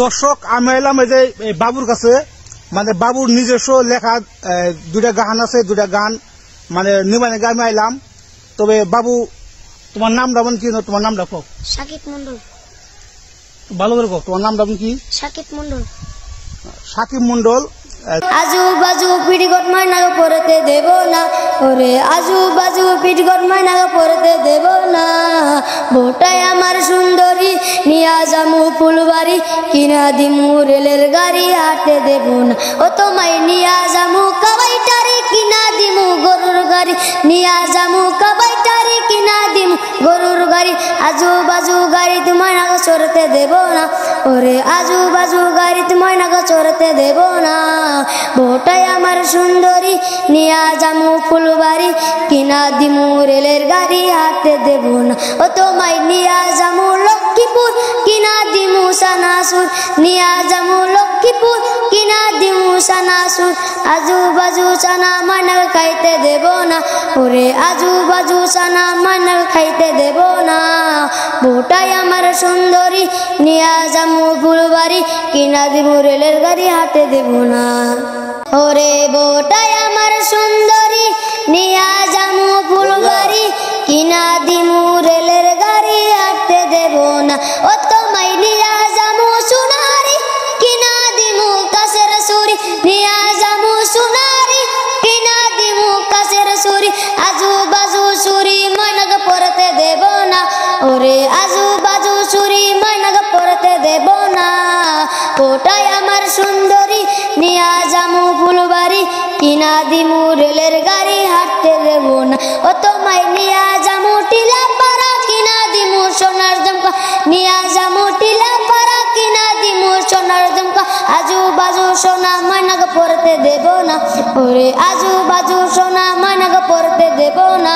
দর্শক আমি এলাম এই যে বাবুর কাছে, মানে বাবুর নিজস্ব লেখা দুইটা গান আছে, দুইটা গান মানে নিবানে আমি আইলাম। তবে বাবু তোমার নামটা কি? তোমার নামটা কো। সাকিব মন্ডল। ভালো করে কো, তোমার নামটা কি? সাকিব মন্ডল। সাকিব মন্ডল। আজু বাজু পিটিকট মাইনাকে পড়তে দেব না, ওরে আজু বাজু পিটিকট মাইনাকে পড়তে দেব না। ভোটায় আমার সুন্দরী নিয়া জামু ফুলবাড়ি, কিনা দিমু রেলের গাড়ি হাঁটতে দেব না। ও তোমায় নিয়া জামু কাবাইটারি, কিনা দিমু গরুর গাড়ি, নিয়া জামু কাবাইটারি, কিনা দিমু গরুর গাড়ি। আজু বাজু গাড়ি তোমায় নাকে চড়তে দেব না, ওরে আজু বাজু গাড়ি তোমায় নাকে চড়তে দেব না। ভোটায় আমার সুন্দরী নিয়া জামু ফুলবাড়ি, কিনা দিমু রেলের গাড়ি হাঁটতে দেব না। ও তোমায় নিয়া জামু লক্ষ্মীপুর, কিনা দিমু সানাসুর, নিয়া জামু লক্ষ্মীপুর, কিনা দিমু সানাসুর। আজু বাজু চানা মানাকে খাইতে দেব না, ওরে আজু বাজু চানা মানাকে খাইতে দেব না। ভোটায় আমার সুন্দরী নিয়া জামু ফুলবাড়ি, কিনা দিমু রেলের গাড়ি হাঁটতে দেব না। ওরে ভোটায় আমার সুন্দরী নিয়া জামু ফুলবাড়ি, কিনা দিমু রেলের গাড়ি হাঁটতে দেব না। ও তোমায় নিয়া জামু সোনারি, কিনা দিমু কাছের সুরি, নিয়া জামু সোনারি, কিনা দিমু কাছের সুরি। আজু বাজু সুরি ময়নাকে পড়তে দেব না, ওরে আজু বাজু সুরি ময়নাকে পড়তে দেব না। ভোটায় আমার সুন্দরী নিয়া জামু ফুলবাড়ি, কিনা দিমু রেলের গাড়ি হাঁটতে দেব না। ও তোমায় নিয়া জামু টিলা পাড়া, কিনা দিমু সোনার জমকা, নিয়া জামু টিলা পাড়া, কিনা দিমু সোনার জমকা। আজু বাজু সোনা ময়নাকে পড়তে দেব না, ওরে আজু বাজু সোনা ময়নাকে পড়তে দেব না।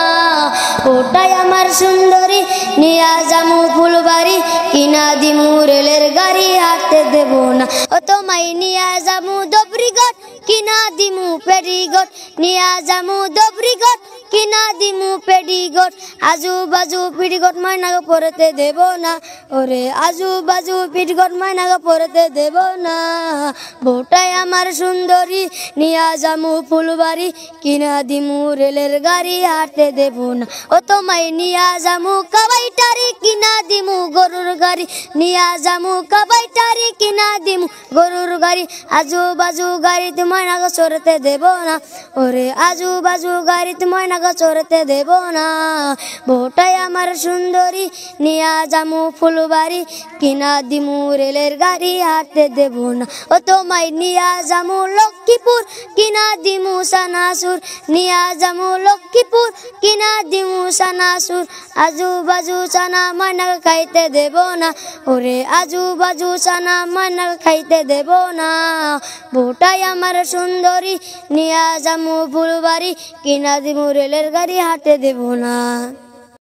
ভোটায় আমার সুন্দরী নিয়া জামু ফুলবাড়ি, কিনা দিমু রেলের গাড়ি হাঁটতে দেব না। ও তোমায় নিয়া জামু ধবরিগড়, কিনা দিমু পেডিগড়, নিয়া জামু ধবরিগড়, কিনা দিমু পেডিগড়। আজু বাজু পিটিগড় ময়নাকে পড়তে দেব না, ওরে আজু বাজু পিটিগড় ময়নাকে পড়তে দেব না। ভোটায় আমার সুন্দরী নিয়া জামু ফুলবাড়ি, কিনা দিমু রেলের গাড়ি হাঁটতে দেব না। ও তোমায় নিয়া জামু কাবাইটারি, কিনা দিমু গরুর গাড়ি, নিয়া জামু কাবাইটারি, কিনা দিমু গরুর গাড়ি। আজু বাজু গাড়ি তোমায় নাকে চড়তে দেব না, ওরে আজু বাজু গাড়ি তোমায় নাকে চড়তে দেব না। ভোটায় আমার সুন্দরী নিয়া জামু ফুলবাড়ি, কিনা দিমু রেলের গাড়ি হাঁটতে দেব না। ও তোমায় নিয়া জামু লক্ষ্মীপুর, কিনা দিমু সানাসুর, নিয়া জামু লক্ষ্মীপুর, কিনা দিমু সানাসুর। আজু বাজু চানা মানাকে খাইতে দেব না, ওরে আজু বাজু চানা মানাকে খাইতে দেব না। ভোটায় আমার সুন্দরী নিয়া জামু ফুলবাড়ি, কিনা দিমু রেলের গাড়ি হাঁটতে দেব না।